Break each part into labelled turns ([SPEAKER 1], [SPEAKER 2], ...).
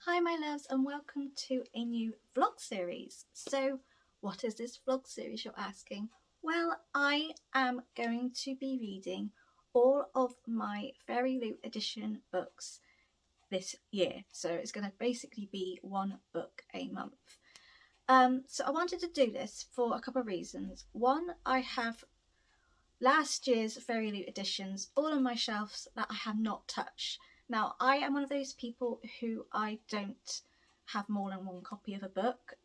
[SPEAKER 1] Hi my loves and welcome to a new vlog series. So what is this vlog series, you're asking? Well, I am going to be reading all of my Fairyloot edition books this year. So it's going to basically be one book a month. So I wanted to do this for a couple of reasons. One, I have last year's Fairyloot editions all on my shelves that I have not touched. Now, I am one of those people who I don't have more than one copy of a book.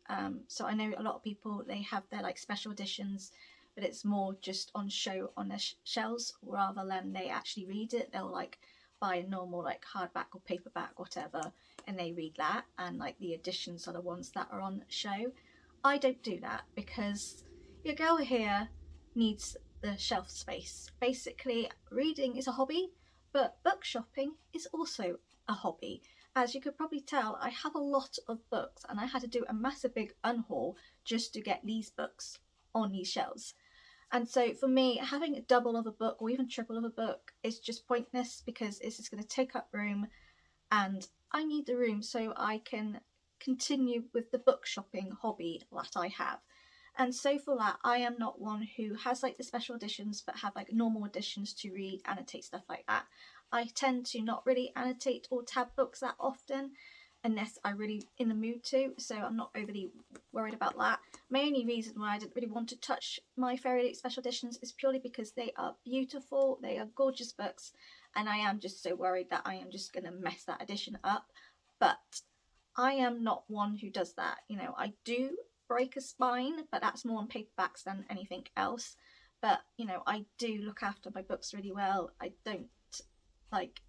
[SPEAKER 1] So I know a lot of people, they have their like special editions, but it's more just on show on their shelves rather than they actually read it. They'll like buy a normal like hardback or paperback, whatever, and they read that, and like the editions are the ones that are on show. I don't do that because your girl here needs the shelf space. Basically, reading is a hobby, but book shopping is also a hobby. As you could probably tell, I have a lot of books and I had to do a massive big unhaul just to get these books on these shelves. And so for me, having a double of a book or even triple of a book is just pointless because it's just going to take up room, and I need the room so I can continue with the book shopping hobby that I have. And so for that, I am not one who has like the special editions but have like normal editions to read, annotate, stuff like that. I tend to not really annotate or tab books that often unless I'm really in the mood to, so I'm not overly worried about that. My only reason why I didn't really want to touch my Fairyloot special editions is purely because they are beautiful, they are gorgeous books, and I am just so worried that I am just going to mess that edition up. But I am not one who does that. You know, I do break a spine, but that's more on paperbacks than anything else. But, you know, I do look after my books really well. I don't like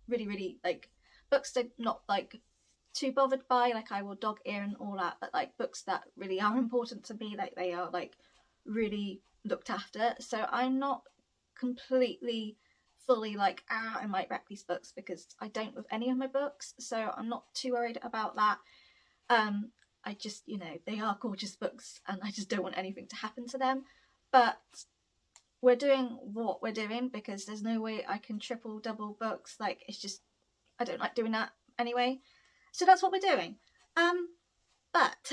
[SPEAKER 1] really like books that not like too bothered by, like I will dog ear and all that, but like books that really are important to me, like they are like really looked after. So I'm not completely fully like I might wreck these books, because I don't with any of my books, so I'm not too worried about that. I just, you know, they are gorgeous books and I just don't want anything to happen to them. But we're doing what we're doing because there's no way I can triple double books. Like, it's just, I don't like doing that anyway. So that's what we're doing. But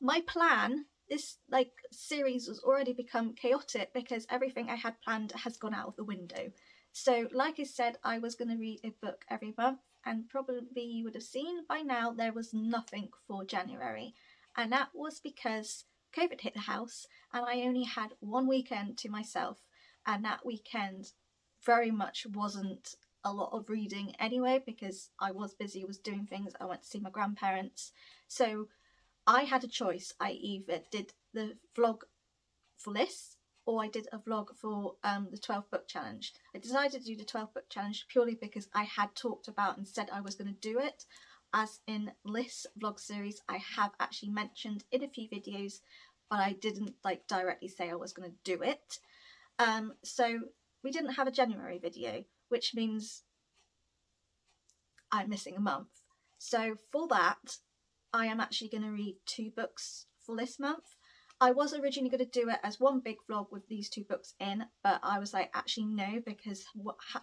[SPEAKER 1] my plan, this like series was already become chaotic because everything I had planned has gone out of the window. So like I said, I was going to read a book every month, and probably you would have seen by now there was nothing for January. And that was because COVID hit the house and I only had one weekend to myself, and that weekend very much wasn't a lot of reading anyway because I was busy, was doing things. I went to see my grandparents. So I had a choice. I either did the vlog for this or I did a vlog for the 12 book challenge. I decided to do the 12 book challenge purely because I had talked about and said I was going to do it. As in this vlog series, I have actually mentioned in a few videos, but I didn't like directly say I was going to do it. So we didn't have a January video, which means I'm missing a month. So for that, I am actually going to read 2 books for this month. I was originally going to do it as one big vlog with these 2 books in, but I was like, actually no, because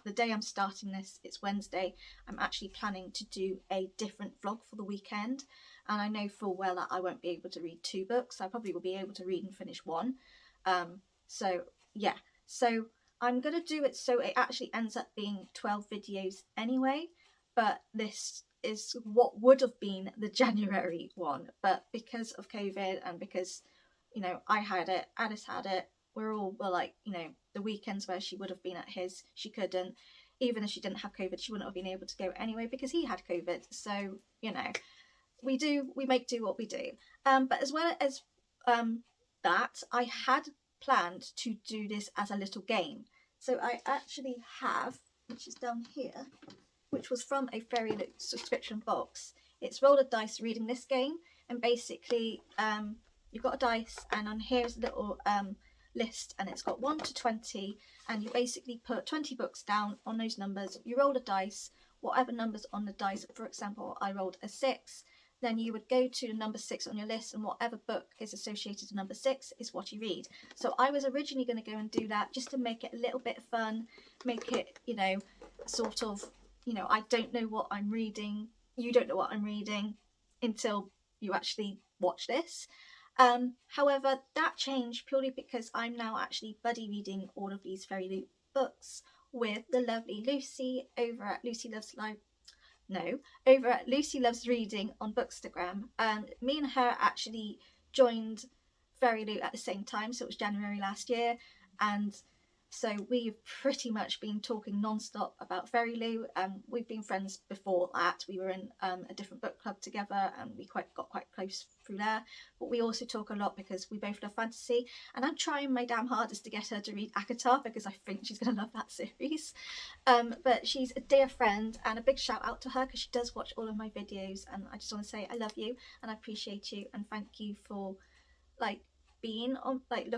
[SPEAKER 1] the day I'm starting this, it's Wednesday, I'm actually planning to do a different vlog for the weekend, and I know full well that I won't be able to read 2 books. I probably will be able to read and finish one. So yeah, so I'm going to do it so it actually ends up being 12 videos anyway, but this is what would have been the January one, but because of COVID and because, you know, I had it, Alice had it, we're like, you know, the weekends where she would have been at his, she couldn't. Even if she didn't have COVID, she wouldn't have been able to go anyway because he had COVID. So, you know, we make do what we do. But as well as that, I had planned to do this as a little game. So I actually have, which is down here, which was from a Fairyloot subscription box. It's roll a dice reading this game, and basically you've got a dice, and on here is a little list, and it's got 1 to 20, and you basically put 20 books down on those numbers. You roll a dice, whatever numbers on the dice. For example, I rolled a 6. Then you would go to number 6 on your list, and whatever book is associated to number 6 is what you read. So I was originally going to go and do that just to make it a little bit fun, make it, you know, sort of, you know, I don't know what I'm reading you don't know what I'm reading until you actually watch this. However, that changed purely because I'm now actually buddy reading all of these Fairyloot books with the lovely Lucy over at over at Lucy Loves Reading on Bookstagram. And me and her actually joined Fairyloot at the same time, so it was January last year, and so we've pretty much been talking non-stop about Fairyloot. We've been friends before that. We were in a different book club together, and we got quite close through there. But we also talk a lot because we both love fantasy, and I'm trying my damn hardest to get her to read ACOTAR because I think she's going to love that series. But she's a dear friend, and a big shout out to her because she does watch all of my videos, and I just want to say I love you and I appreciate you, and thank you for like being on, like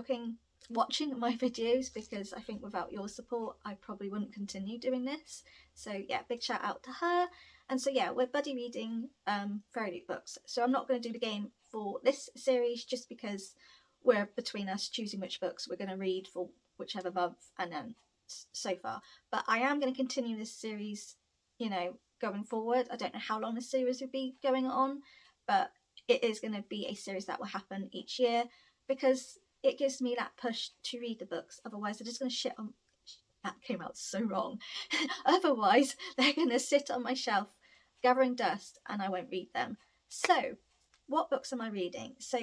[SPEAKER 1] watching my videos, because I think without your support I probably wouldn't continue doing this. So yeah, big shout out to her. And so yeah, we're buddy reading Fairyloot books. So I'm not going to do the game for this series just because we're between us choosing which books we're going to read for whichever month, and then so far. But I am going to continue this series, you know, going forward. I don't know how long this series will be going on, but it is going to be a series that will happen each year because it gives me that push to read the books. Otherwise, they're just going to shit on. That came out so wrong. Otherwise, they're going to sit on my shelf gathering dust and I won't read them. So, what books am I reading? So,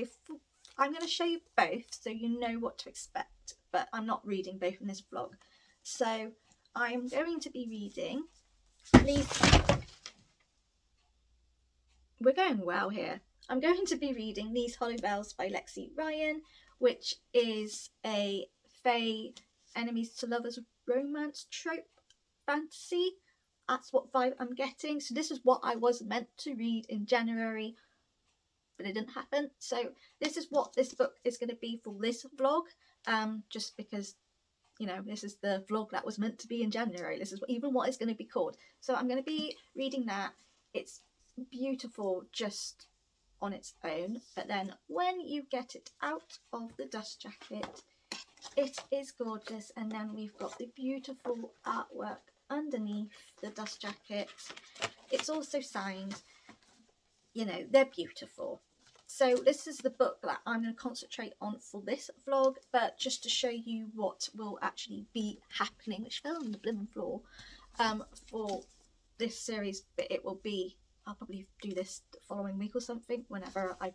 [SPEAKER 1] I'm going to show you both so you know what to expect, but I'm not reading both in this vlog. So, I'm going to be reading these. We're going well here. I'm going to be reading These Hollow Bells by Lexi Ryan, which is a Fae enemies to lovers romance trope fantasy. That's what vibe I'm getting. So this is what I was meant to read in January, but it didn't happen. So this is what this book is going to be for this vlog, just because, you know, this is the vlog that was meant to be in January. This is what it's going to be called. So I'm going to be reading that. It's beautiful just on its own, but then when you get it out of the dust jacket, it is gorgeous. And then we've got the beautiful artwork underneath the dust jacket. It's also signed. You know, they're beautiful. So this is the book that I'm going to concentrate on for this vlog, but just to show you what will actually be happening, which fell on the blimmin' floor, for this series. But it will be, I'll probably do this the following week or something whenever I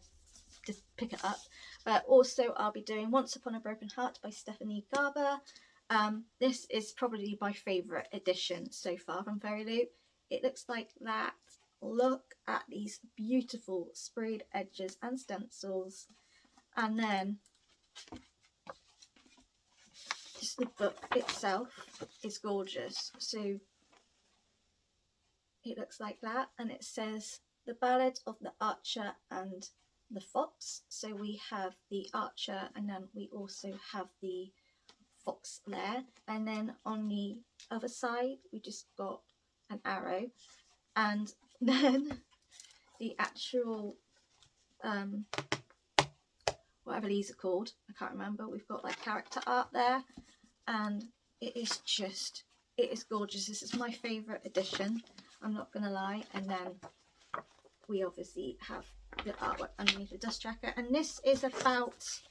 [SPEAKER 1] just pick it up. But also I'll be doing Once Upon a Broken Heart by Stephanie Garber. This is probably my favourite edition so far from Fairyloot. It looks like that. Look at these beautiful sprayed edges and stencils, and then just the book itself is gorgeous. So it looks like that, and it says The Ballad of the Archer and the Fox. So we have the archer, and then we also have the fox there, and then on the other side we just got an arrow, and then the actual whatever these are called, I can't remember, we've got like character art there, and it is gorgeous. This is my favourite edition, I'm not gonna lie. And then we obviously have the artwork underneath the dust jacket, and this is about,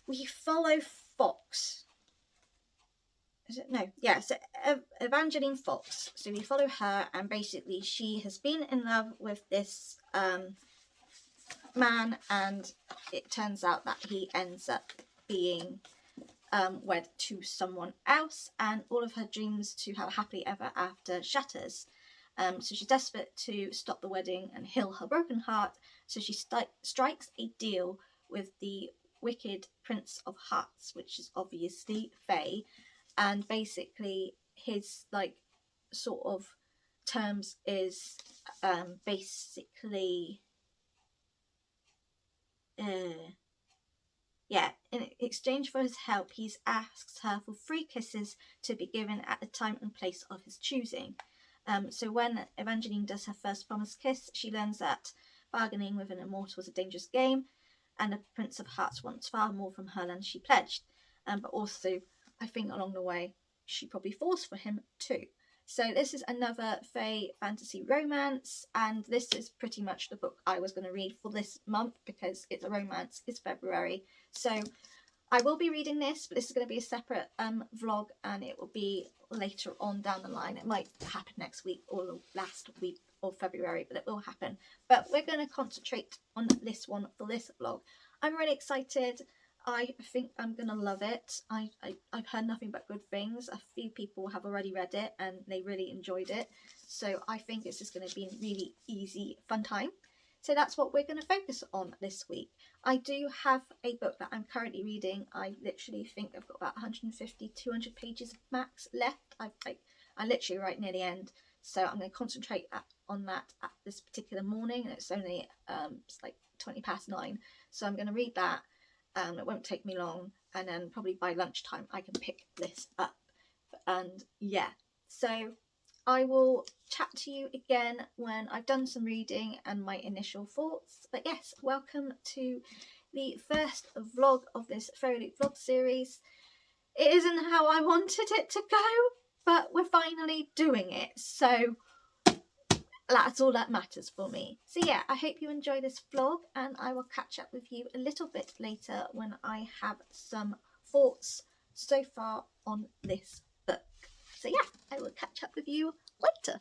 [SPEAKER 1] we follow Fox. Is it? No, yeah, so Evangeline Fox. So we follow her, and basically she has been in love with this man, and it turns out that he ends up being wed to someone else, and all of her dreams to have a happily ever after shatters. So she's desperate to stop the wedding and heal her broken heart, so she strikes a deal with the wicked Prince of Hearts, which is obviously Fae. And basically his like sort of terms is basically yeah, in exchange for his help he asks her for 3 kisses to be given at the time and place of his choosing. So when Evangeline does her first promised kiss, she learns that bargaining with an immortal is a dangerous game, and the Prince of Hearts wants far more from her than she pledged. But also, I think along the way, she probably falls for him too. So this is another Fae fantasy romance, and this is pretty much the book I was going to read for this month because it's a romance, it's February. So I will be reading this, but this is going to be a separate vlog, and it will be later on down the line. It might happen next week or the last week of February, but it will happen. But we're going to concentrate on this one for this vlog. I'm really excited. I think I'm going to love it. I've heard nothing but good things. A few people have already read it and they really enjoyed it. So I think it's just going to be a really easy, fun time. So that's what we're going to focus on this week. I do have a book that I'm currently reading. I literally think I've got about 150, 200 pages max left. I'm literally right near the end. So I'm going to concentrate on that at this particular morning. And it's only it's like 20 past 9. So I'm going to read that. It won't take me long, and then probably by lunchtime I can pick this up. And yeah, so I will chat to you again when I've done some reading and my initial thoughts. But yes, welcome to the first vlog of this Fairyloot vlog series. It isn't how I wanted it to go, but we're finally doing it, so that's all that matters for me. So yeah, I hope you enjoy this vlog, and I will catch up with you a little bit later when I have some thoughts so far on this book. So yeah, I will catch up with you later.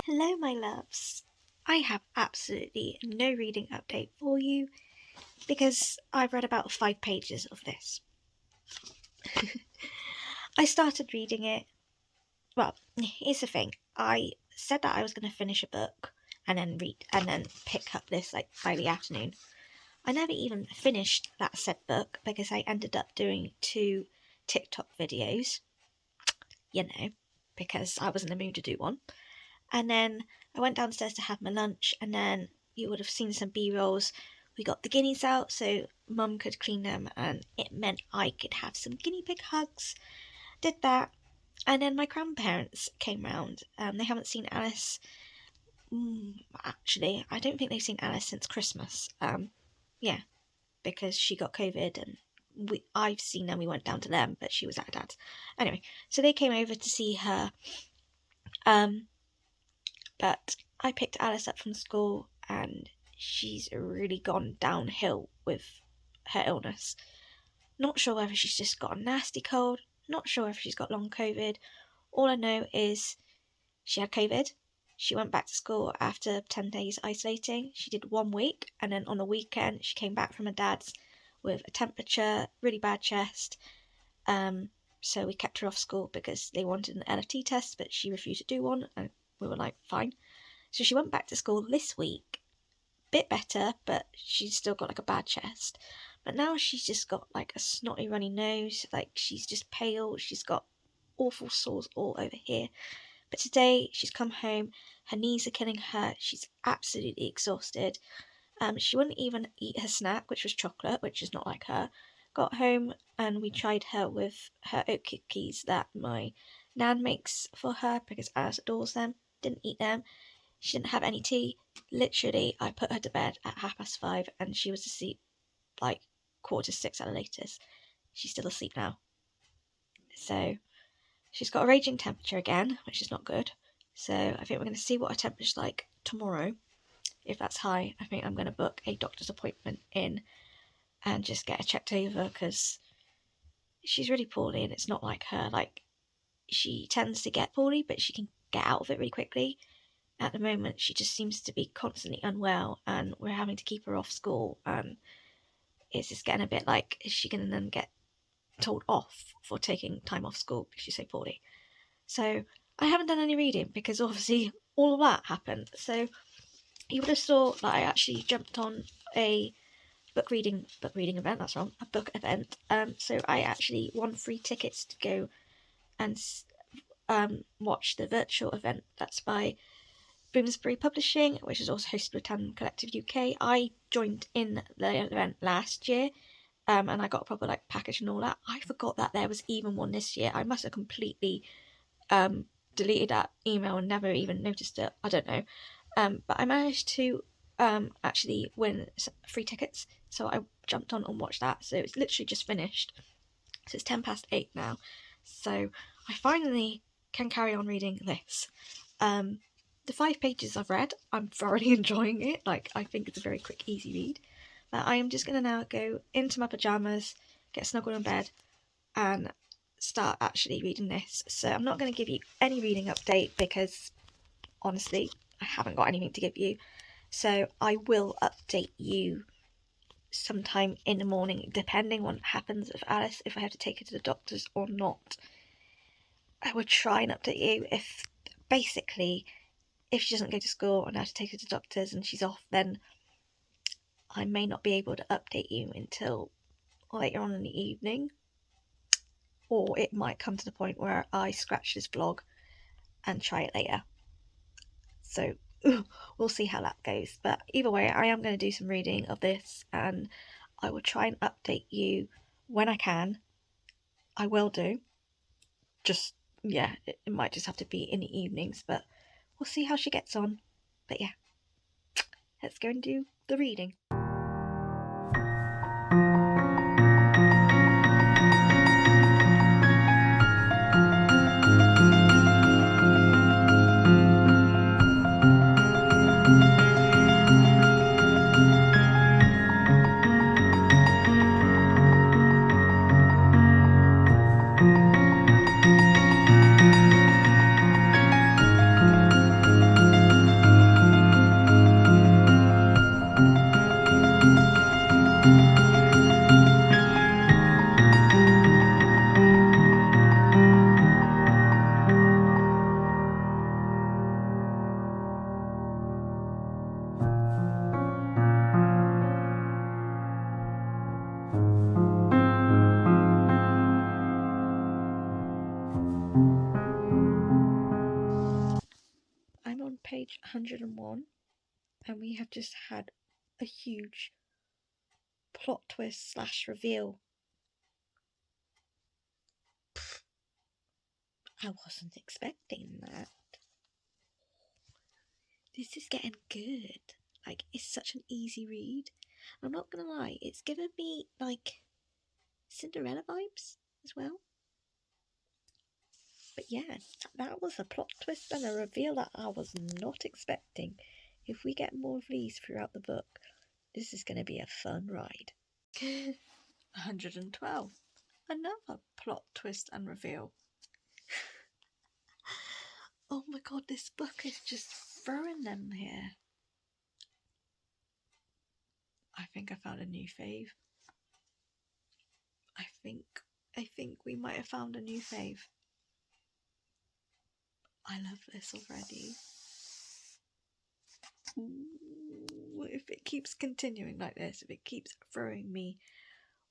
[SPEAKER 1] Hello my loves, I have absolutely no reading update for you because I've read about 5 pages of this. I started reading it. Well, here's the thing, I said that I was going to finish a book and then read and then pick up this like by the afternoon. I never even finished that said book because I ended up doing 2 TikTok videos, you know, because I was in the mood to do one. And then I went downstairs to have my lunch, and then you would have seen some B-rolls we got the guineas out so Mum could clean them, and it meant I could have some guinea pig hugs. Did that, and then my grandparents came round. They haven't seen Alice. Actually, I don't think they've seen Alice since Christmas. Yeah, because she got COVID, and I've seen them. We went down to them, but she was at Dad's. Anyway, so they came over to see her. But I picked Alice up from school, and she's really gone downhill with her illness. Not sure whether she's just got a nasty cold, not sure if she's got long COVID. All I know is she had COVID. She went back to school after 10 days isolating. She did 1 week, and then on the weekend she came back from her dad's with a temperature, really bad chest. So we kept her off school because they wanted an LFT test, but she refused to do one, and we were like, fine. So she went back to school this week, bit better, but she's still got like a bad chest. But now she's just got like a snotty runny nose, like she's just pale, she's got awful sores all over here. But today she's come home, her knees are killing her, she's absolutely exhausted. She wouldn't even eat her snack, which was chocolate, which is not like her. Got home and we tried her with her oat cookies that my nan makes for her because Alice adores them. Didn't eat them. She didn't have any tea. Literally, I put her to bed at 5:30 and she was asleep like 5:45 at the latest. She's still asleep now. So she's got a raging temperature again, which is not good. So I think we're going to see what her temperature's like tomorrow. If that's high, I think I'm going to book a doctor's appointment in and just get her checked over because she's really poorly and it's not like her. Like, she tends to get poorly, but she can get out of it really quickly. At the moment, she just seems to be constantly unwell, and we're having to keep her off school, and it's just getting a bit like, is she going to then get told off for taking time off school because she's so poorly? So I haven't done any reading because obviously all of that happened. So you would have saw that I actually jumped on a book reading event. That's wrong, a book event. So I actually won free tickets to go and watch the virtual event that's by Bloomsbury Publishing, which is also hosted with Tandem Collective UK. I joined in the event last year, and I got a proper like package and all that. I forgot that there was even one this year. I must have completely deleted that email and never even noticed it. I don't know. But I managed to actually win free tickets, so I jumped on and watched that. So it's literally just finished. So it's 8:10 now. So I finally can carry on reading this. The 5 pages I've read, I'm thoroughly enjoying it. Like, I think it's a very quick, easy read. But I am just going to now go into my pyjamas, get snuggled in bed, and start actually reading this. So I'm not going to give you any reading update because, honestly, I haven't got anything to give you. So I will update you sometime in the morning, depending on what happens with Alice, if I have to take her to the doctors or not. I would try and update you if, basically, if she doesn't go to school and I have to take her to doctors and she's off, then I may not be able to update you until later on in the evening. Or it might come to the point where I scratch this vlog and try it later. So we'll see how that goes. But either way, I am going to do some reading of this and I will try and update you when I can. I will do. Just, yeah, it might just have to be in the evenings, but we'll see how she gets on. But yeah, let's go and do the reading. I'm on page 101 and we have just had a huge plot twist / reveal. I wasn't expecting that. This is getting good. Like, it's such an easy read. I'm not gonna lie, it's given me like Cinderella vibes as well. But yeah, that was a plot twist and a reveal that I was not expecting. If we get more of these throughout the book, this is going to be a fun ride. 112. Another plot twist and reveal. Oh my god, this book is just throwing them here. I think I found a new fave. I think we might have found a new fave. I love this already. Ooh, if it keeps continuing like this, if it keeps throwing me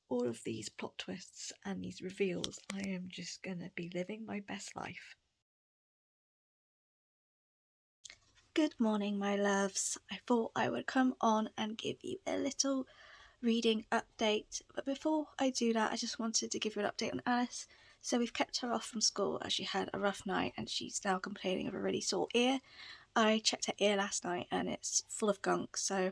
[SPEAKER 1] all of these plot twists and these reveals, I am just gonna be living my best life. Good morning, my loves. I thought I would come on and give you a little reading update, but before I do that, I just wanted to give you an update on Alice. So we've kept her off from school as she had a rough night and she's now complaining of a really sore ear. I checked her ear last night and it's full of gunk, so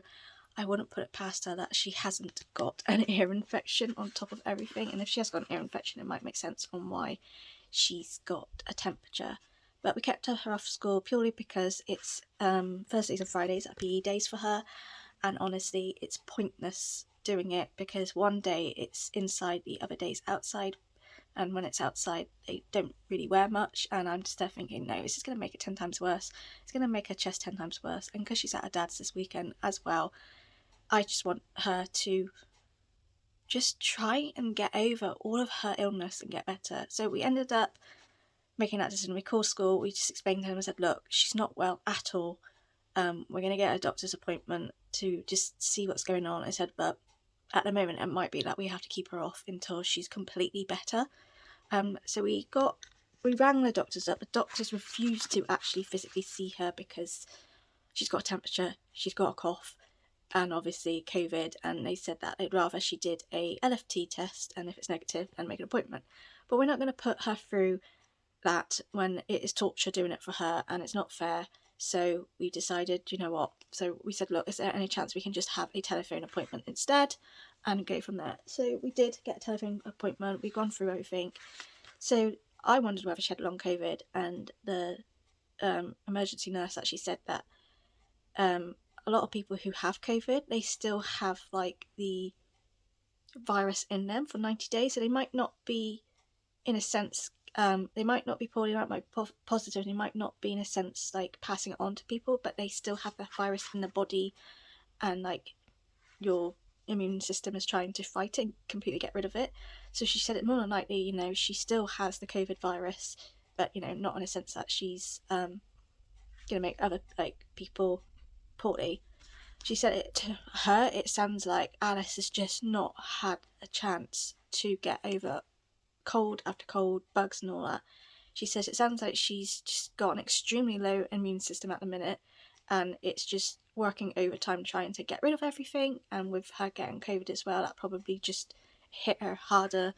[SPEAKER 1] I wouldn't put it past her that she hasn't got an ear infection on top of everything. And if she has got an ear infection, it might make sense on why she's got a temperature. But we kept her off school purely because it's Thursdays and Fridays are PE days for her. And honestly, it's pointless doing it because one day it's inside, the other day's outside. And when it's outside, they don't really wear much. And I'm just there thinking, no, this is going to make it 10 times worse. It's going to make her chest 10 times worse. And because she's at her dad's this weekend as well, I just want her to just try and get over all of her illness and get better. So we ended up making that decision. We called school, we just explained to them and said, look, she's not well at all. We're going to get a doctor's appointment to just see what's going on. I said, but at the moment it might be that we have to keep her off until she's completely better. So we rang the doctors up. The doctors refused to actually physically see her because she's got a temperature, she's got a cough, and obviously COVID, and they said that they'd rather she did a LFT test, and if it's negative, then make an appointment. But we're not going to put her through that when it is torture doing it for her, and it's not fair. So we decided, you know what, so we said, look, is there any chance we can just have a telephone appointment instead and go from there? So we did get a telephone appointment, we've gone through everything. So I wondered whether she had long COVID, and the emergency nurse actually said that a lot of people who have COVID, they still have like the virus in them for 90 days. So they might not be, in a sense, they might not be poorly, they might be positive, they might not be in a sense like passing it on to people, but they still have the virus in the body, and like your immune system is trying to fight it and completely get rid of it. So she said it more than likely, you know, she still has the COVID virus, but you know, not in a sense that she's gonna make other like people poorly. She said it to her, it sounds like Alice has just not had a chance to get over cold after cold, bugs and all that. She says it sounds like she's just got an extremely low immune system at the minute, and it's just working overtime trying to get rid of everything. And with her getting COVID as well, that probably just hit her harder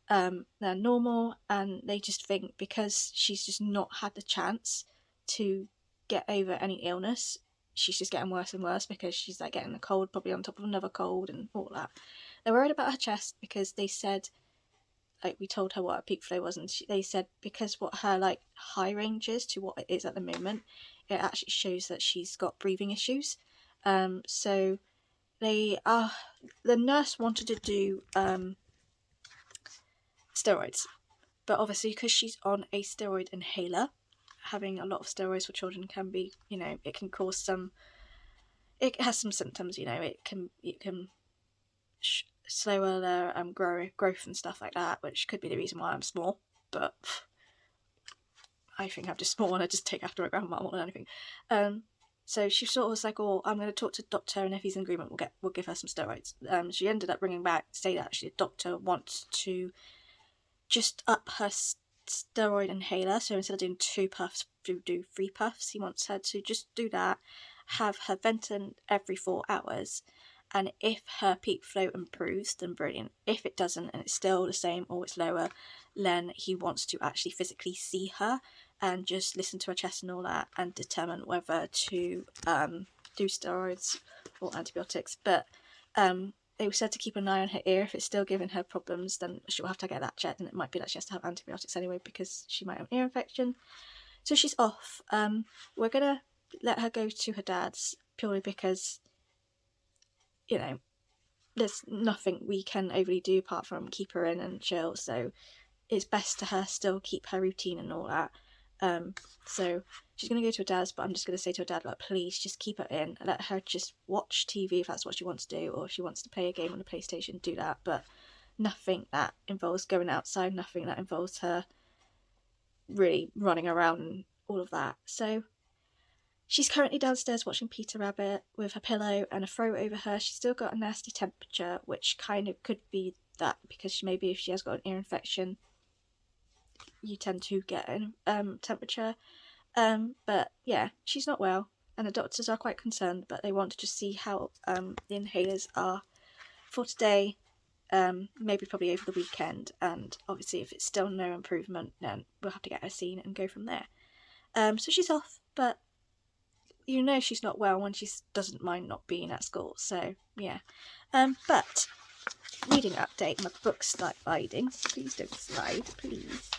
[SPEAKER 1] than normal. And they just think because she's just not had the chance to get over any illness, she's just getting worse and worse because she's like getting a cold, probably on top of another cold and all that. They're worried about her chest because they said, like, we told her what her peak flow was, and they said because what her like high range is to what it is at the moment, it actually shows that she's got breathing issues. So the nurse wanted to do steroids, but obviously because she's on a steroid inhaler, having a lot of steroids for children can be, you know, it can cause some, it has some symptoms, you know, it can slower their growth and stuff like that, which could be the reason why I'm small. But I think I'm just small and I just take after my grandma more than anything. So she sort of was like, oh, I'm going to talk to the doctor, and if he's in agreement, we'll give her some steroids. She ended up bringing back to say that actually the doctor wants to just up her steroid inhaler. So instead of doing 2 puffs, do 3 puffs. He wants her to just do that, have her venting every 4 hours,
[SPEAKER 2] and if her peak flow improves, then brilliant. If it doesn't and it's still the same or it's lower, then he wants to actually physically see her and just listen to her chest and all that, and determine whether to do steroids or antibiotics. But they said to keep an eye on her ear. If it's still giving her problems, then she'll have to get that checked, and it might be that she has to have antibiotics anyway because she might have an ear infection. So she's off. We're gonna let her go to her dad's purely because, you know, there's nothing we can overly do apart from keep her in and chill. So it's best to her still keep her routine and all that. So she's going to go to her dad's, but I'm just going to say to her dad, like, please just keep her in. Let her just watch TV if that's what she wants to do, or if she wants to play a game on the PlayStation, do that. But nothing that involves going outside, nothing that involves her really running around and all of that. So she's currently downstairs watching Peter Rabbit with her pillow and a throw over her. She's still got a nasty temperature, which kind of could be that because maybe if she has got an ear infection, you tend to get a temperature. But yeah, she's not well, and the doctors are quite concerned, but they want to just see how the inhalers are for today, maybe probably over the weekend, and obviously if it's still no improvement, then we'll have to get her seen and go from there. So she's off, but you know she's not well when she doesn't mind not being at school, so yeah. But reading update, my book sliding. Please don't slide, please.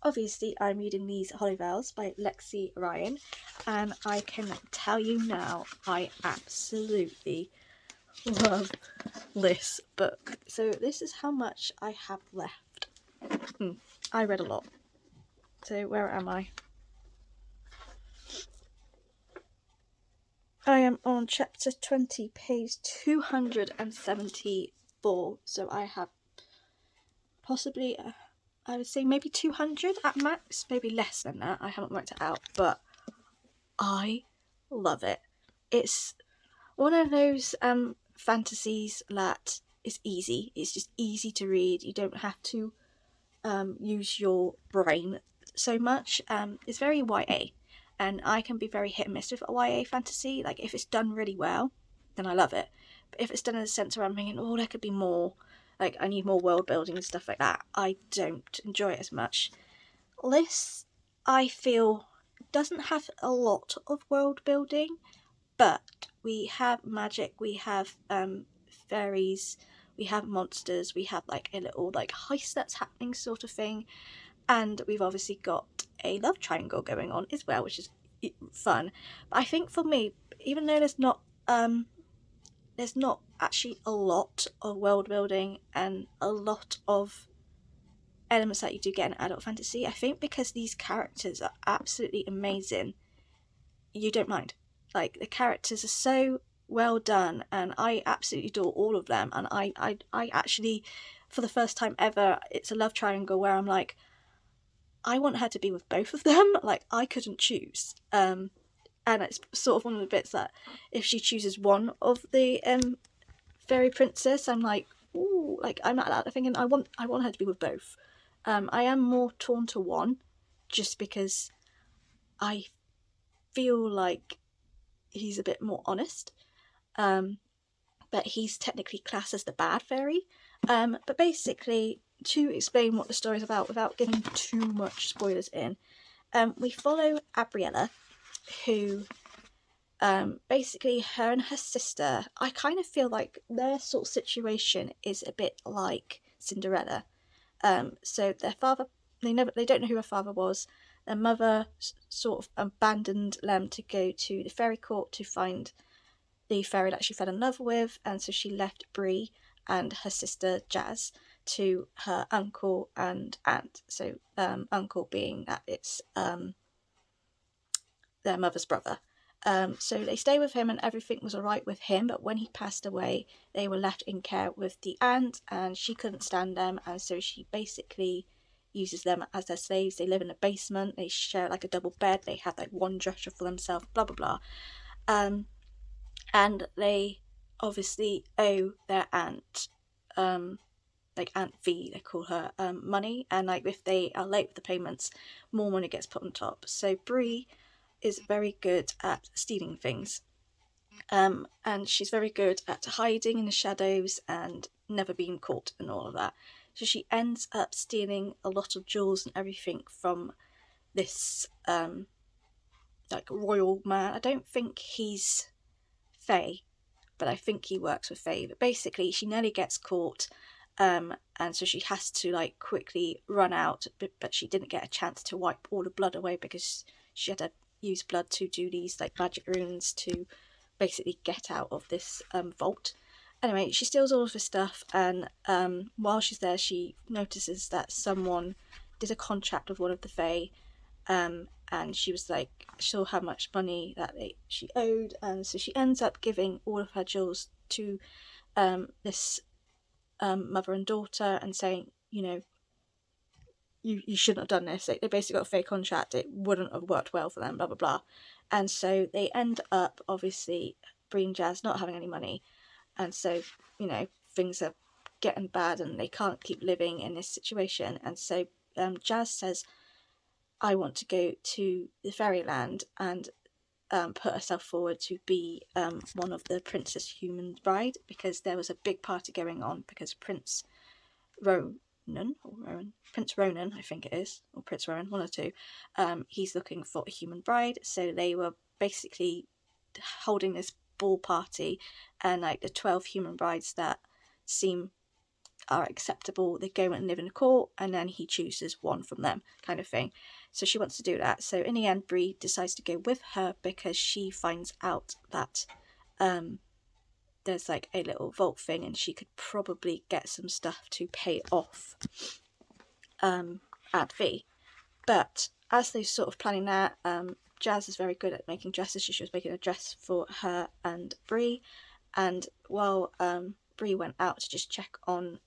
[SPEAKER 2] Obviously, I'm reading these Holly Bells by Lexi Ryan, and I can tell you now, I absolutely love this book. So this is how much I have left. I read a lot. So where am I? I am on chapter 20, page 274. So I have possibly... I would say maybe 200 at max, maybe less than that. I haven't worked it out, but I love it. It's one of those fantasies that is easy. It's just easy to read. You don't have to use your brain so much. It's very YA, and I can be very hit and miss with a YA fantasy. Like, if it's done really well, then I love it. But if it's done in a sense where I'm thinking, oh, there could be more, like I need more world building and stuff like that, I don't enjoy it as much. This, I feel, doesn't have a lot of world building, but we have magic, we have fairies, we have monsters, we have like a little like heist that's happening sort of thing, and we've obviously got a love triangle going on as well, which is fun. But I think for me, even though there's not actually a lot of world building and a lot of elements that you do get in adult fantasy, I think because these characters are absolutely amazing, you don't mind. Like, the characters are so well done, and I absolutely adore all of them, and I actually, for the first time ever, it's a love triangle where I'm like, I want her to be with both of them. Like, I couldn't choose. And it's sort of one of the bits that if she chooses one of the fairy princess, I'm like, ooh, like I'm not that thinking I want her to be with both. I am more torn to one, just because I feel like he's a bit more honest. But he's technically classed as the bad fairy. But basically, to explain what the story's about without giving too much spoilers in, we follow Abriella, who basically her and her sister, I kind of feel like their sort of situation is a bit like Cinderella. So their father, they don't know who her father was. Their mother sort of abandoned them to go to the fairy court to find the fairy that she fell in love with, and so she left Bree and her sister Jazz to her uncle and aunt. So uncle being that it's their mother's brother. So they stay with him and everything was alright with him, but when he passed away, they were left in care with the aunt, and she couldn't stand them, and so she basically uses them as their slaves. They live in a basement, they share like a double bed, they have like one dresser for themselves, blah blah blah. And they obviously owe their aunt, like Aunt V, they call her, money, and like if they are late with the payments, more money gets put on top. So Bree is very good at stealing things, And she's very good at hiding in the shadows and never being caught and all of that. So she ends up stealing a lot of jewels and everything from this like royal man. I don't think he's Fae, but I think he works with Fae. But basically, she nearly gets caught, and so she has to like quickly run out. But she didn't get a chance to wipe all the blood away because she had to use blood to do these like magic runes to basically get out of this vault. Anyway, she steals all of his stuff, and while she's there, she notices that someone did a contract with one of the Fae, and she was like sure how much money that she owed, and so she ends up giving all of her jewels to this mother and daughter and saying, you know, you shouldn't have done this. They basically got a fake contract. It wouldn't have worked well for them, blah, blah, blah. And so they end up, obviously, Bree and Jazz not having any money. And so, you know, things are getting bad and they can't keep living in this situation. And so Jazz says, I want to go to the fairyland and put herself forward to be one of the Princess Human Bride, because there was a big party going on because Prince Ronan, I think it is, or Prince Rowan, one or two, he's looking for a human bride. So they were basically holding this ball party, and like the 12 human brides that are acceptable, they go and live in a court, and then he chooses one from them, kind of thing. So she wants to do that. So in the end, Bree decides to go with her because she finds out that there's like a little vault thing and she could probably get some stuff to pay off Aunt V. But as they're sort of planning that, Jazz is very good at making dresses. She was making a dress for her and Bree, and while Bree went out to just check on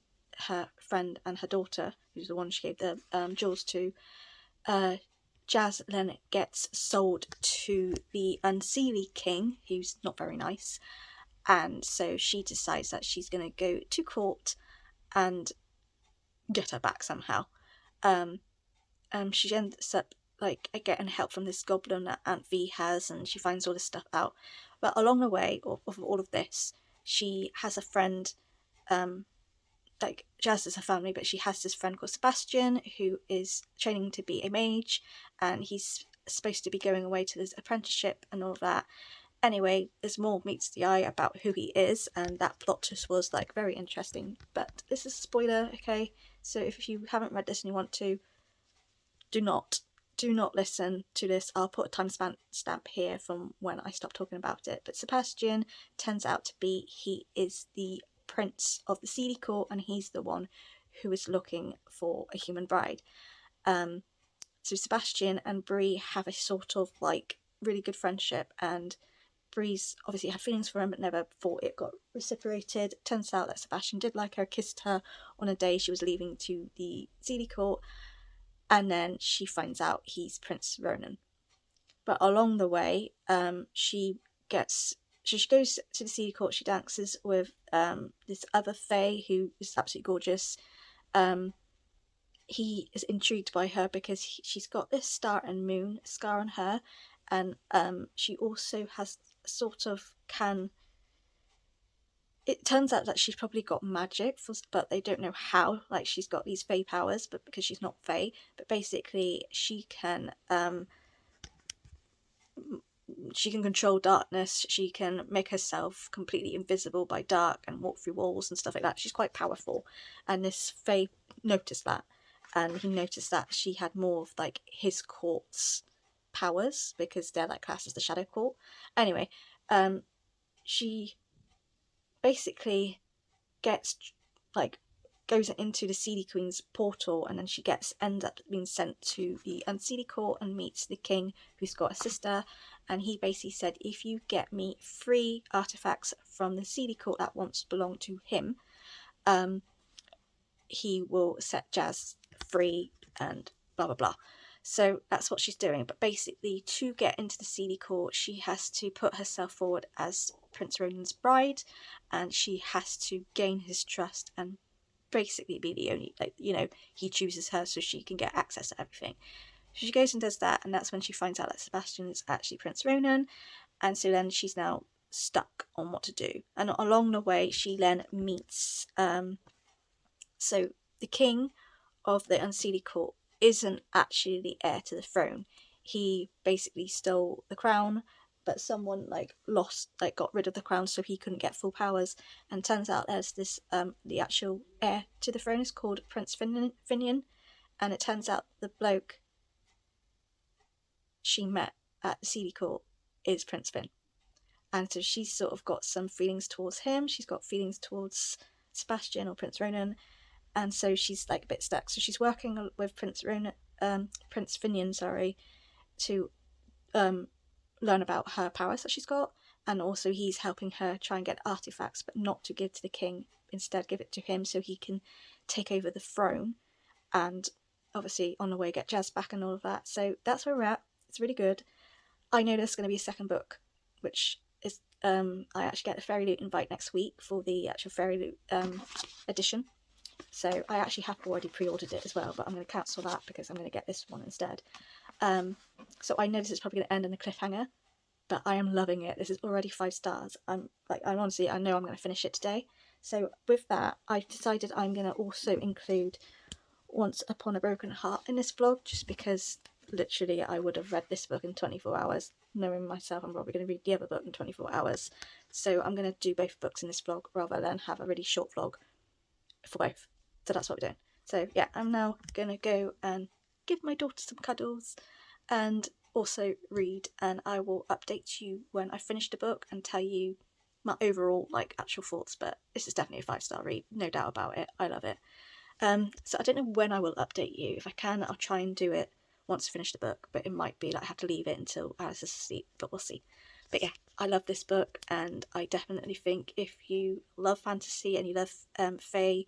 [SPEAKER 2] her friend and her daughter, who's the one she gave the jewels to, Jazz then gets sold to the Unseelie King, who's not very nice, and so she decides that she's going to go to court and get her back somehow. She ends up like getting help from this goblin that Aunt V has, and she finds all this stuff out. But along the way of all of this, she has a friend, like Jazz is her family, but she has this friend called Sebastian who is training to be a mage, and he's supposed to be going away to this apprenticeship and all of that. Anyway, there's more meets the eye about who he is, and that plot twist was like very interesting. But this is a spoiler, okay? So if you haven't read this and you want to, do not listen to this. I'll put a timestamp here from when I stopped talking about it. But Sebastian turns out to be, he is the prince of the Seelie Court, and he's the one who is looking for a human bride. So Sebastian and Bree have a sort of like really good friendship, and Bree's obviously had feelings for him but never thought it got reciprocated. Turns out that Sebastian did like her, kissed her on a day she was leaving to the Seelie Court, and then she finds out he's Prince Ronan. But along the way, she goes to the Seelie Court, she dances with this other Fae who is absolutely gorgeous. He is intrigued by her because she's got this star and moon scar on her, and she also has sort of it turns out that she's probably got magic, but they don't know how. Like, she's got these Fae powers, but because she's not Fae. But basically, she can control darkness. She can make herself completely invisible by dark and walk through walls and stuff like that. She's quite powerful. And this Fae noticed that. And he noticed that she had more of, like, his court's powers, because they're, like, classed as the Shadow Court. Anyway, she basically goes into the Seelie Queen's portal, and then she ends up being sent to the Unseelie Court and meets the king, who's got a sister, and he basically said, if you get me 3 artifacts from the Seelie Court that once belonged to him, he will set Jazz free and blah blah blah. So that's what she's doing. But basically, to get into the Seelie Court, she has to put herself forward as Prince Ronan's bride, and she has to gain his trust and basically be the only, he chooses her so she can get access to everything. So she goes and does that, and that's when she finds out that Sebastian is actually Prince Ronan, and so then she's now stuck on what to do. And along the way, she then meets so the king of the Unseelie court isn't actually the heir to the throne. He basically stole the crown, but someone got rid of the crown so he couldn't get full powers. And turns out there's this the actual heir to the throne is called Prince Finian, and it turns out the bloke she met at the Seelie court is Prince Finn. And so she's sort of got some feelings towards him. She's got feelings towards Sebastian or Prince Ronan, and so she's like a bit stuck. So she's working with Prince Finian, to learn about her powers that she's got, and also he's helping her try and get artifacts, but not to give to the king. Instead, give it to him so he can take over the throne, and obviously on the way get Jazz back and all of that. So that's where we're at. It's really good. I know there's going to be a second book, which is I actually get a Fairyloot invite next week for the actual Fairyloot edition. So I actually have already pre-ordered it as well, but I'm going to cancel that because I'm going to get this one instead. So I know this is probably going to end in a cliffhanger, but I am loving it. This is already 5 stars. I know I'm going to finish it today. So with that, I've decided I'm going to also include Once Upon a Broken Heart in this vlog, just because literally I would have read this book in 24 hours. Knowing myself, I'm probably going to read the other book in 24 hours. So I'm going to do both books in this vlog rather than have a really short vlog for both. So that's what we're doing. So yeah, I'm now going to go and give my daughter some cuddles and also read, and I will update you when I finish the book and tell you my overall actual thoughts. But this is definitely a 5-star read, no doubt about it. I love it. So I don't know when I will update you. If I can, I'll try and do it once I finish the book, but it might be I have to leave it until Alice is asleep, but we'll see. But yeah, I love this book, and I definitely think if you love fantasy and you love fae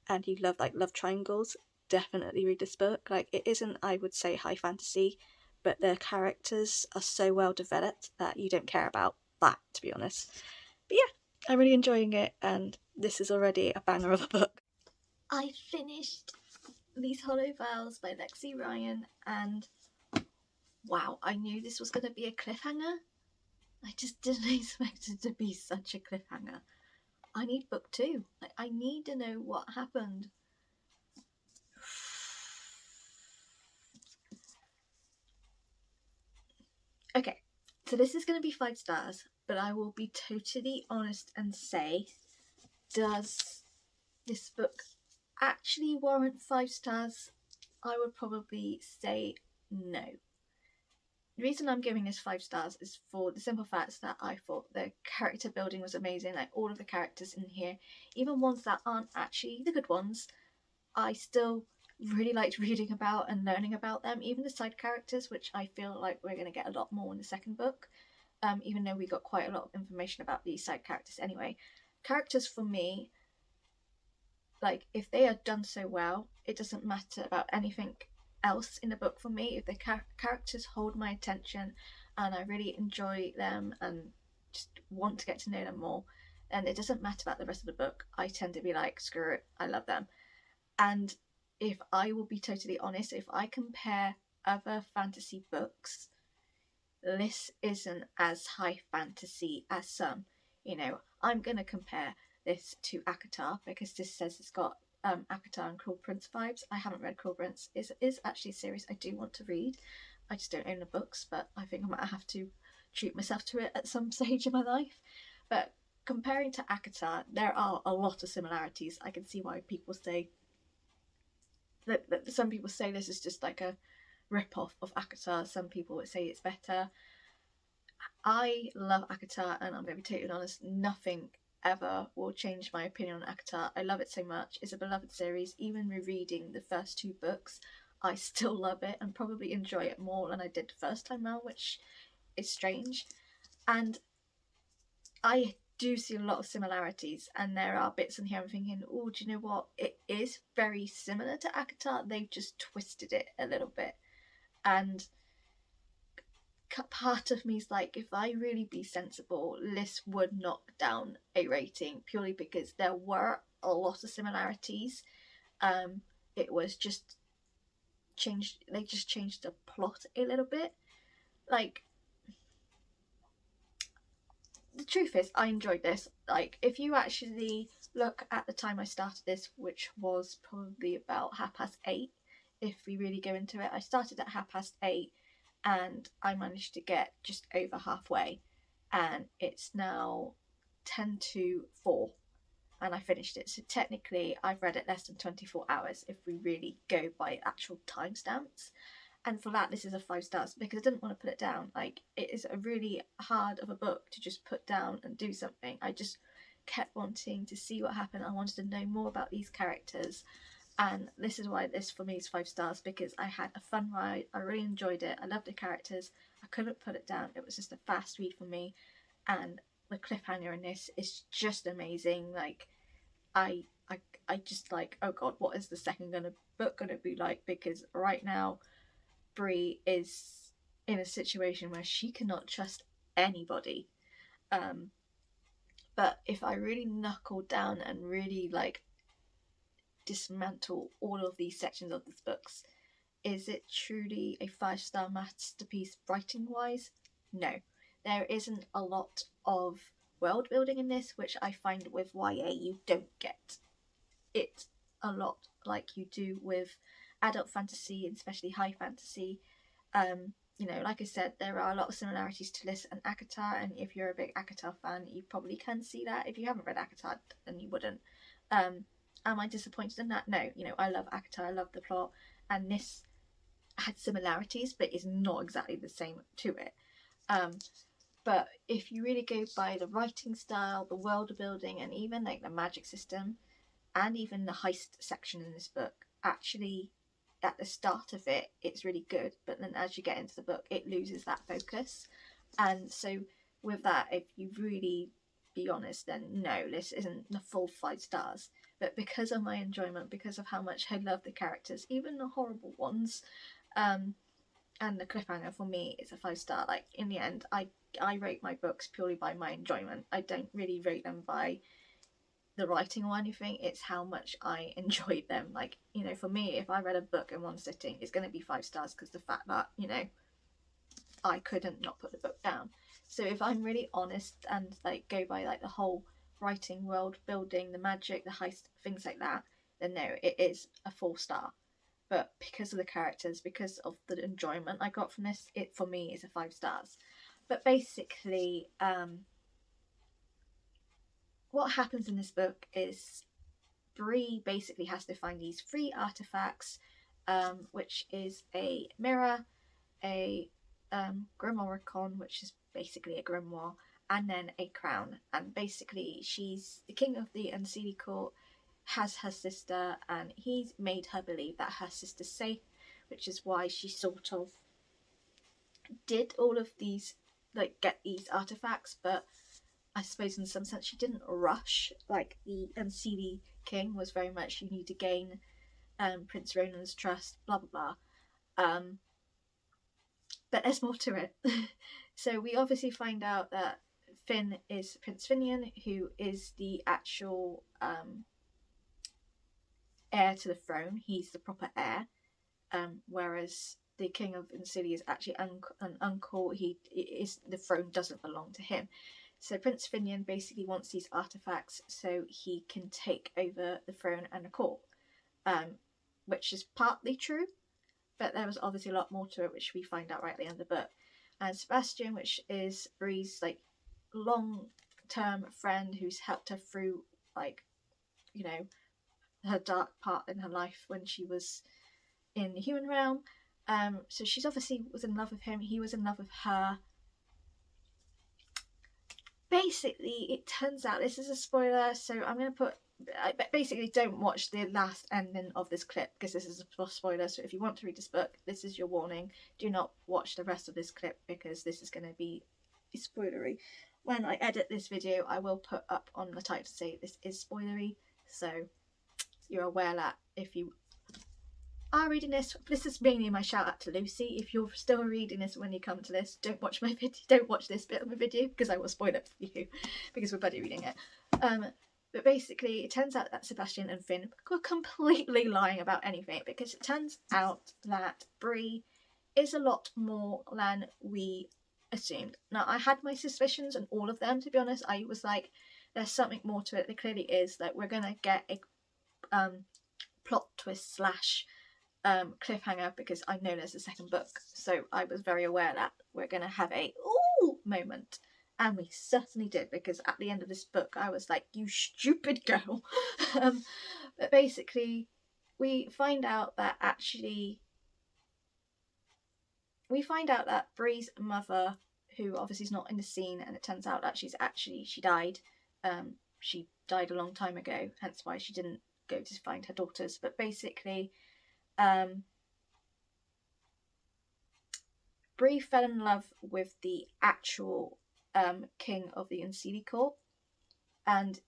[SPEAKER 2] and you love love triangles, definitely read this book. It isn't, I would say, high fantasy, but the characters are so well developed that you don't care about that, to be honest. But yeah, I'm really enjoying it, and this is already a banger of a book.
[SPEAKER 1] I finished These Hollow Vows by Lexi Ryan, and wow, I knew this was going to be a cliffhanger. I just didn't expect it to be such a cliffhanger. I need book 2. I need to know what happened. Okay, so this is going to be 5 stars, but I will be totally honest and say, does this book actually warrant 5 stars? I would probably say no. The reason I'm giving this 5 stars is for the simple fact that I thought the character building was amazing. All of the characters in here, even ones that aren't actually the good ones, I still really liked reading about and learning about them. Even the side characters, which I feel like we're going to get a lot more in the second book, even though we got quite a lot of information about these side characters anyway. Characters for me, if they are done so well, it doesn't matter about anything else in the book for me. If the characters hold my attention and I really enjoy them and just want to get to know them more, and it doesn't matter about the rest of the book, I tend to be screw it, I love them. And if I will be totally honest, if I compare other fantasy books, this isn't as high fantasy as some. I'm going to compare this to ACOTAR because this says it's got ACOTAR and Cruel Prince vibes. I haven't read Cruel Prince. It is actually a series I do want to read. I just don't own the books, but I think I might have to treat myself to it at some stage in my life. But comparing to ACOTAR, there are a lot of similarities. I can see why people say that some people say this is just a rip-off of ACOTAR. Some people would say it's better. I love ACOTAR, and I'm going to be totally honest, nothing ever will change my opinion on ACOTAR. I love it so much. It's a beloved series. Even rereading the first 2 books, I still love it and probably enjoy it more than I did the first time round, which is strange. And I do see a lot of similarities, and there are bits in here I'm thinking, oh, do you know what? It is very similar to ACOTAR. They've just twisted it a little bit. And part of me is if I really be sensible, this would knock down a rating purely because there were a lot of similarities. It was just changed. They just changed the plot a little bit. the truth is, I enjoyed this. Like, if you actually look at the time I started this, which was probably about 8:30, if we really go into it, I started at 8:30 and I managed to get just over halfway, and it's now 10 to 4 and I finished it. So technically I've read it less than 24 hours if we really go by actual timestamps. And for that, this is a 5 stars because I didn't want to put it down. Like, it is a really hard of a book to just put down and do something. I just kept wanting to see what happened. I wanted to know more about these characters, and this is why this for me is 5 stars, because I had a fun ride. I really enjoyed it. I loved the characters. I couldn't put it down. It was just a fast read for me, and the cliffhanger in this is just amazing. Like, I just like, oh god, what is the second book gonna be like? Because right now Bree is in a situation where she cannot trust anybody. But if I really knuckle down and really like dismantle all of these sections of this books, is it truly a 5-star masterpiece writing wise? No. There isn't a lot of world building in this, which I find with YA you don't get it a lot like you do with adult fantasy, and especially high fantasy. You know, like I said, there are a lot of similarities to Liz and ACOTAR, and if you're a big ACOTAR fan, you probably can see that. If you haven't read ACOTAR, then you wouldn't. Am I disappointed in that? No. You know, I love ACOTAR, I love the plot, and this had similarities, but is not exactly the same to it. But if you really go by the writing style, the world building, and even like the magic system, and even the heist section in this book, actually at the start of it it's really good, but then as you get into the book it loses that focus. And so with that, if you really be honest, then no, this isn't the full 5 stars. But because of my enjoyment, because of how much I love the characters, even the horrible ones, and the cliffhanger, for me it's a 5 star. Like, in the end, I rate my books purely by my enjoyment. I don't really rate them by the writing or anything. It's how much I enjoyed them. Like, you know, for me, if I read a book in one sitting, it's going to be 5 stars because the fact that, you know, I couldn't not put the book down. So if I'm really honest and like go by like the whole writing, world building, the magic, the heist, things like that, then no, it is a 4 star. But because of the characters, because of the enjoyment I got from this, it for me is a 5 stars. But basically, what happens in this book is Bree basically has to find these 3 artifacts, which is a mirror, a grimoiricon, which is basically a grimoire, and then a crown. And basically she's the king of the Unseelie court, has her sister, and he's made her believe that her sister's safe, which is why she sort of did all of these, like, get these artifacts. But I suppose in some sense she didn't rush. Like, the Unseelie king was very much, you need to gain Prince Ronan's trust, blah blah blah. But there's more to it. So we obviously find out that Finn is Prince Finian, who is the actual heir to the throne. He's the proper heir, whereas the king of Unseelie is actually an uncle. The throne doesn't belong to him. So Prince Finian basically wants these artifacts so he can take over the throne and the court, which is partly true, but there was obviously a lot more to it, which we find out right at the end of the book. And Sebastian, which is Bree's like long-term friend who's helped her through, like, you know, her dark part in her life when she was in the human realm. So she's obviously was in love with him. He was in love with her. Basically, it turns out, this is a spoiler, so I'm going to put, basically don't watch the last ending of this clip because this is a spoiler. So if you want to read this book, this is your warning. Do not watch the rest of this clip because this is going to be spoilery. When I edit this video, I will put up on the title to say this is spoilery, so you're aware that if you are reading this is mainly my shout out to Lucy. If you're still reading this when you come to this, don't watch my video, don't watch this bit of my video because I will spoil it for you because we're buddy reading it. But basically it turns out that Sebastian and Finn were completely lying about anything, because it turns out that Bree is a lot more than we assumed. Now, I had my suspicions on all of them, to be honest. I was like, there's something more to it. There clearly is. Like, we're going to get a plot twist slash cliffhanger, because I know there's a second book. So I was very aware that we're going to have a ooh moment. And we certainly did, because at the end of this book, I was like, you stupid girl. But basically, we find out that Bree's mother, who obviously is not in the scene, and it turns out that she died. She died a long time ago, hence why she didn't go to find her daughters. But basically, Bree fell in love with the actual king of the Unseelie court, and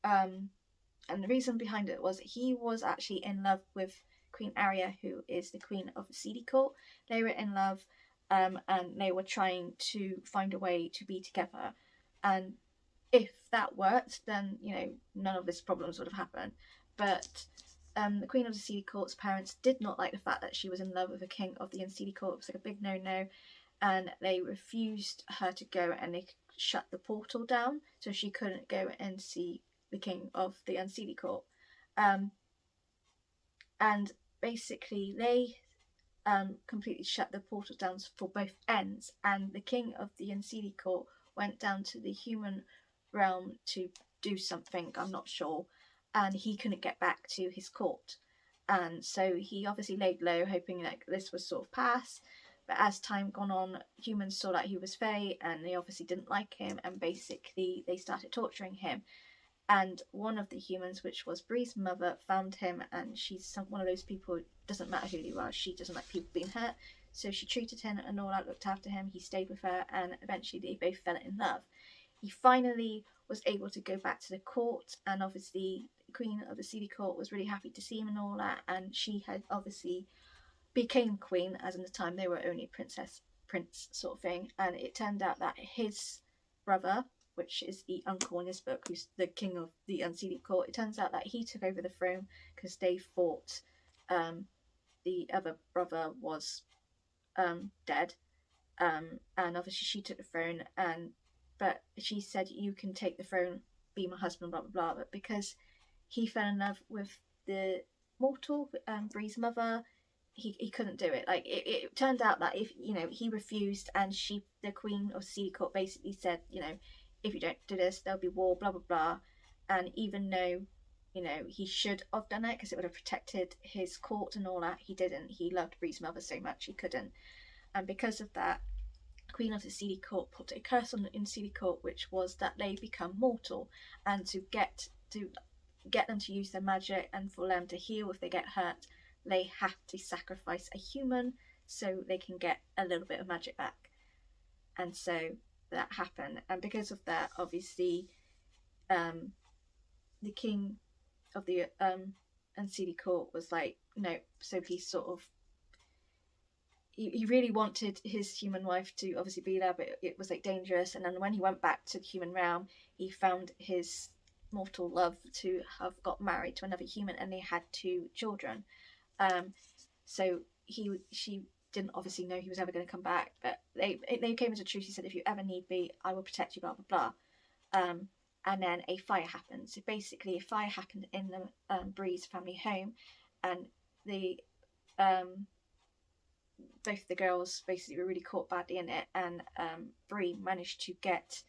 [SPEAKER 1] and the reason behind it was he was actually in love with Queen Aria, who is the queen of the Seelie court. They were in love, and they were trying to find a way to be together. And if that worked, then none of these problems would have happened. But the Queen of the Seelie Court's parents did not like the fact that she was in love with the King of the Unseelie Court. It was like a big no-no, and they refused her to go, and they shut the portal down so she couldn't go and see the King of the Unseelie Court. And basically they completely shut the portal down for both ends, and the King of the Unseelie Court went down to the human realm to do something, I'm not sure, and he couldn't get back to his court. And so he obviously laid low, hoping that this would sort of pass. But as time gone on, humans saw that he was Fae, and they obviously didn't like him, and basically they started torturing him. And one of the humans, which was Bree's mother, found him, and she's one of those people, it doesn't matter who you are, she doesn't like people being hurt. So she treated him and all that, looked after him, he stayed with her, and eventually they both fell in love. He finally was able to go back to the court, and obviously the Queen of the Seelie Court was really happy to see him and all that, and she had obviously became queen, as in the time they were only prince sort of thing. And it turned out that his brother, which is the uncle in this book, who's the king of the Unseelie Court, it turns out that he took over the throne because they fought. The other brother was dead, and obviously she took the throne, but she said, you can take the throne, be my husband, blah blah blah. But because he fell in love with the mortal, Bree's mother, he couldn't do it. Like it turned out that if he refused, and the Queen of Seelie Court basically said, if you don't do this, there'll be war, blah blah blah. And even though he should have done it because it would have protected his court and all that, he didn't. He loved Bree's mother so much he couldn't. And because of that, Queen of the Seelie Court put a curse on the Unseelie Court, which was that they become mortal, and to get them to use their magic and for them to heal if they get hurt, they have to sacrifice a human so they can get a little bit of magic back. And so that happened, and because of that, obviously the King of the Unseelie Court was like, no. So he really wanted his human wife to obviously be there, but it was like dangerous. And then when he went back to the human realm, he found his mortal love to have got married to another human, and they had 2 children. So she didn't obviously know he was ever going to come back, but they came as a truce. He said, if you ever need me, I will protect you, blah blah blah. And then a fire happened. So basically, a fire happened in the Bree's family home, and the both the girls basically were really caught badly in it, and Bree managed to get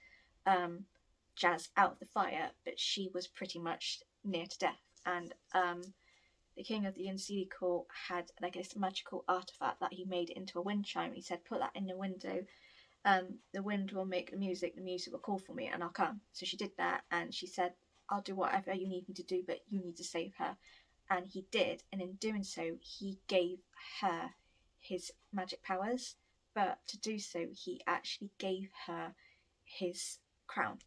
[SPEAKER 1] Jazz out of the fire, but she was pretty much near to death. And the King of the Unseelie Court had like this magical artifact that he made into a wind chime. He said, put that in the window, the wind will make the music will call for me and I'll come. So she did that, and she said, I'll do whatever you need me to do, but you need to save her. And he did, and in doing so, he gave her his magic powers, but to do so, he actually gave her his crown.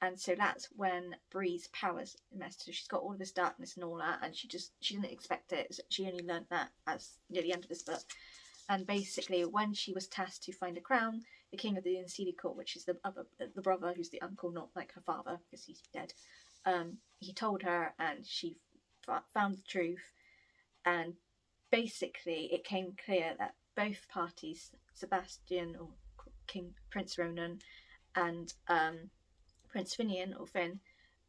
[SPEAKER 1] And so that's when Bree's powers messed. So she's got all of this darkness and all that, and she didn't expect it. She only learned that as near the end of this book. And basically, when she was tasked to find a crown, the King of the Unseelie Court, which is the brother who's the uncle, not like her father because he's dead, he told her, and she found the truth. And basically, it came clear that both parties, Sebastian, or Prince Ronan and Prince Finian or Finn,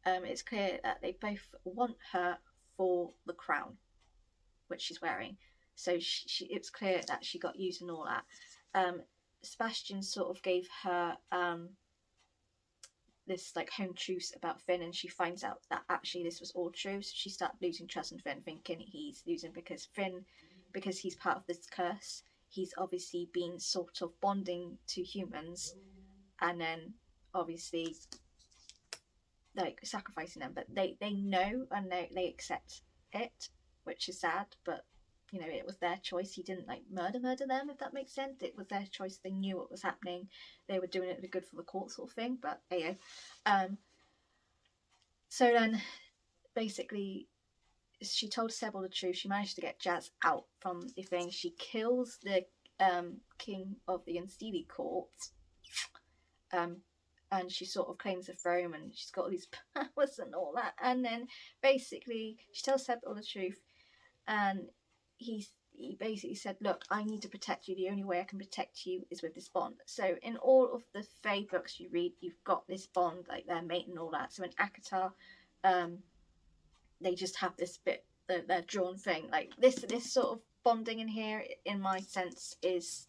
[SPEAKER 1] it's clear that they both want her for the crown, which she's wearing. So it's clear that she got used and all that. Sebastian sort of gave her this like home truths about Finn, and she finds out that actually this was all true. So she started losing trust in Finn, thinking he's losing because he's part of this curse. He's obviously been sort of bonding to humans, and then obviously like sacrificing them. But they know and they accept it, which is sad. But you know, it was their choice. He didn't like murder them, if that makes sense. It was their choice. They knew what was happening. They were doing it for good for the court sort of thing. But yeah. So then basically she told Seb all the truth. She managed to get Jazz out from the thing. She kills the king of the Unseelie court. And she sort of claims the throne, and she's got all these powers and all that. And then basically she tells Seb all the truth, and he basically said, look, I need to protect you. The only way I can protect you is with this bond. So in all of the Fae books you read, you've got this bond, like their mate and all that. So in ACOTAR, they just have this bit, their drawn thing. Like this sort of bonding in here, in my sense, is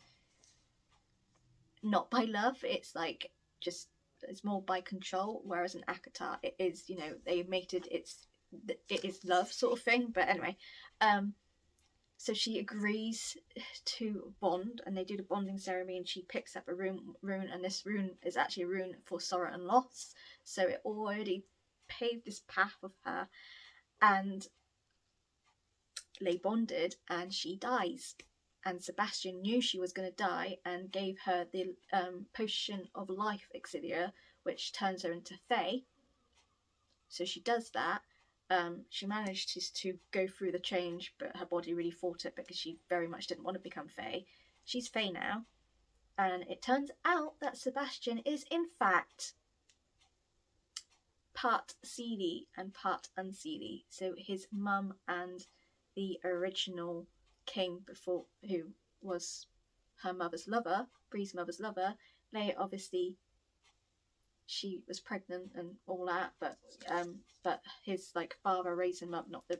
[SPEAKER 1] not by love. It's like just, it's more by control. Whereas in ACOTAR, it is, you know, they mated, it is love sort of thing. But anyway, so she agrees to bond, and they do the bonding ceremony, and she picks up a rune, and this rune is actually a rune for sorrow and loss. So it already paved this path of her, and they bonded, and she dies. And Sebastian knew she was going to die and gave her the potion of life elixir, which turns her into Fae. So she does that. She managed to go through the change, but her body really fought it because she very much didn't want to become Fae. She's Fae now, and it turns out that Sebastian is in fact part Seelie and part Unseelie. So his mum and the original king before, who was her mother's lover, Bree's mother's lover, they obviously, she was pregnant and all that, but his like father raised him up, not the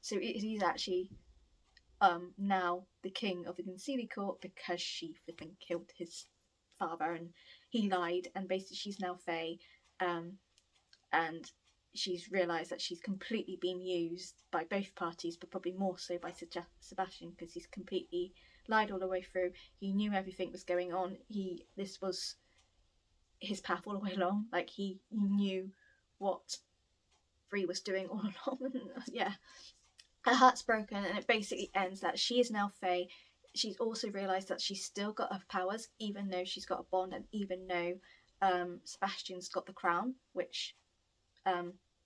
[SPEAKER 1] so he's actually now the king of the Unseelie court because she flipping killed his father, and he lied, and basically she's now Fae, and she's realised that she's completely been used by both parties, but probably more so by Sebastian, because he's completely lied all the way through. He knew everything was going on. This was his path all the way along. Like he knew what Bree was doing all along. And yeah, her heart's broken, and it basically ends that she is now Fae. She's also realised that she's still got her powers, even though she's got a bond, and even though Sebastian's got the crown, which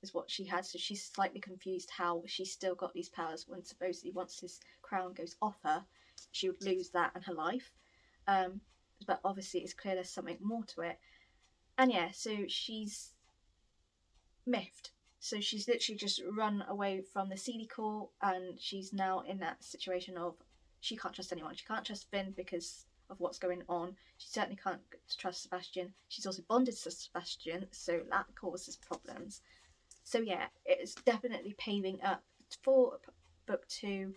[SPEAKER 1] is what she had. So she's slightly confused how she's still got these powers when supposedly once his crown goes off her, she would lose that and her life. But obviously it's clear there's something more to it. And yeah, so she's miffed. So she's literally just run away from the Seelie court, and she's now in that situation of she can't trust anyone. She can't trust Finn because of what's going on. She certainly can't trust Sebastian. She's also bonded to Sebastian, so that causes problems. So yeah, it's definitely paving up for book 2,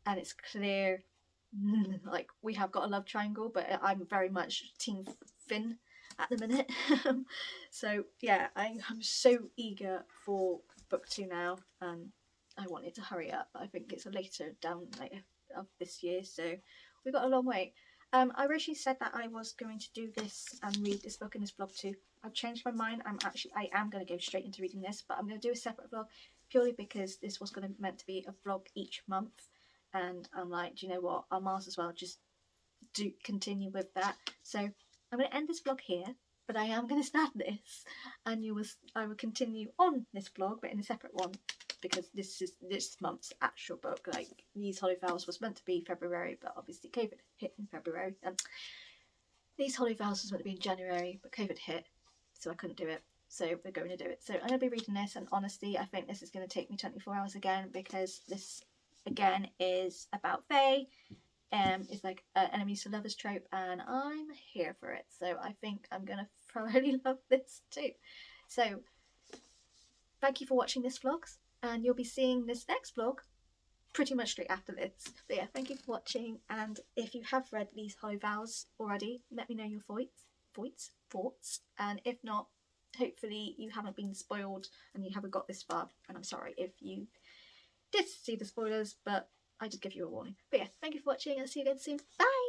[SPEAKER 1] and it's clear like we have got a love triangle, but I'm very much team Finn at the minute. So yeah, I'm so eager for book 2 now, and I want it to hurry up. I think it's a later of this year, so we've got a long wait. I originally said that I was going to do this and read this book in this vlog too. I've changed my mind. I am going to go straight into reading this, but I'm going to do a separate vlog purely because this was meant to be a vlog each month, and I'm like, do you know what? I might as well just continue with that. So I'm going to end this vlog here, but I am going to start this, and I will continue on this vlog, but in a separate one, because this is this month's actual book. Like These Hollow Vows was meant to be February, but obviously COVID hit in February. These Hollow Vows was meant to be in January, but COVID hit, so I couldn't do it. So we're going to do it. So I'm going to be reading this, and honestly, I think this is going to take me 24 hours again, because this again is about Fae. It's like an enemies to lovers trope, and I'm here for it. So I think I'm gonna thoroughly love this too. So thank you for watching this vlog, and you'll be seeing this next vlog pretty much straight after this. But yeah, thank you for watching, and if you have read these Hollow Vows already, let me know your thoughts, and if not, hopefully you haven't been spoiled and you haven't got this far, and I'm sorry if you did see the spoilers, but I did give you a warning. But yeah, thank you for watching, and see you again soon. Bye!